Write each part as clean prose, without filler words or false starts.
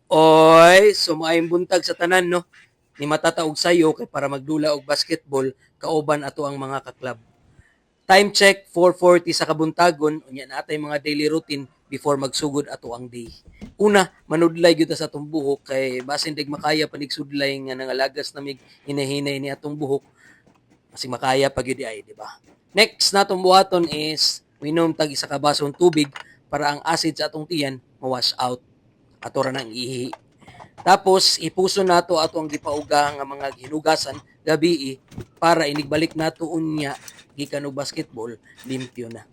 Oy, sumaayong buntag sa tanan no. Ni matataog sayo kay para magdula og basketball kauban ato ang mga kaklab. Time check 4:40 sa kabuntagon unya na atay mga daily routine before magsugod ato ang day. Una, manudlay gyud ta sa atong buhok kay basin dig makaya panig sudlay nga nangalagas namig hinahinay ni atong buhok. Kasi makaya pag yun ay, di ba? Next na itong buhaton is minom tag isa ka basong tubig para ang acid sa atong tiyan ma-wash out. Ato ra nang ihi. Tapos ipuso nato ato ang gipauga nga mga hinugasan gabi para inigbalik nato unya gikan og basketball limpyo na.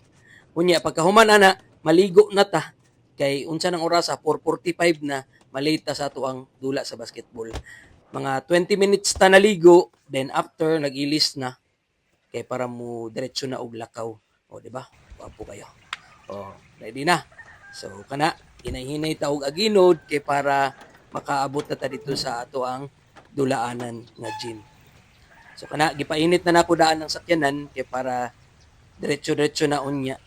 Unya pagkahuman ana maligo na ta kay unsa nang oras 4:45 na malita sa ato ang dula sa basketball. Mga 20 minutes ta naligo, then after nag-ilis na kay para mo diretso na og lakaw. O di ba? Wapo kayo. O, ready na. So kana hinay-hinay ta og aginod kay para makaabot na ta dito sa ato ang dulaanan nga gym. So kana gipainit na nako daan ng sakyanan kay para diretso-diretso na unya.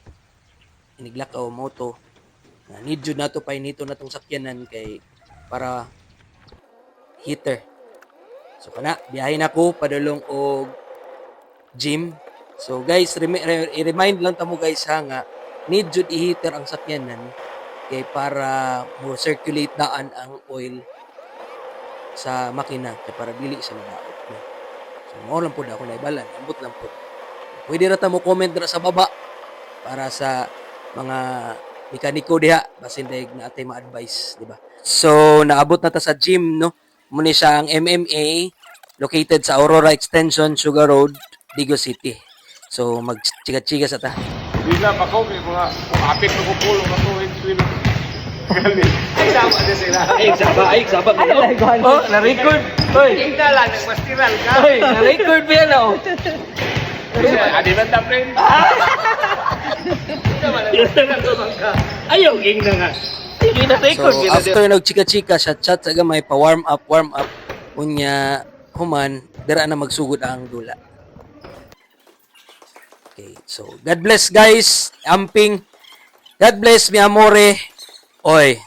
Iniglakaw mo to. Na need jud nato painito na tong sakyanan kay para heater. So kana biyahe na ko padulong og gym. So guys, i-remind lang tamo guys ha nga need jud i-heater ang sakyanan kay para mo circulate daan ang oil sa makina kay para dili siya madaot. No? So mao lang pud ako naibalan, ambot lang pud. Pwede ra ta mo comment dira sa baba para sa mga mekaniko diha basin daig na atay ma-advise, di ba? So naabot na ta sa gym no. Muna siya ang MMA located sa Aurora Extension, Sugar Road, Digo City. So magchiga-chiga sa ta. Bila pa ko may mga kapit ko pulo na ko swim. Ay sama na sila. Ay, sabag. Oh, na-record. Hoy. Tingnan lang nagmastiral ka. Hoy, na-record ba yan oh? Adi man ta friend. Ayaw, ging na nga. So, after nagchika-chika, chat-chat sa gamay, pa-warm up. Unya, human, dira na magsugod ang dula. Okay, so, God bless guys. Amping. God bless, mi amore. Oy.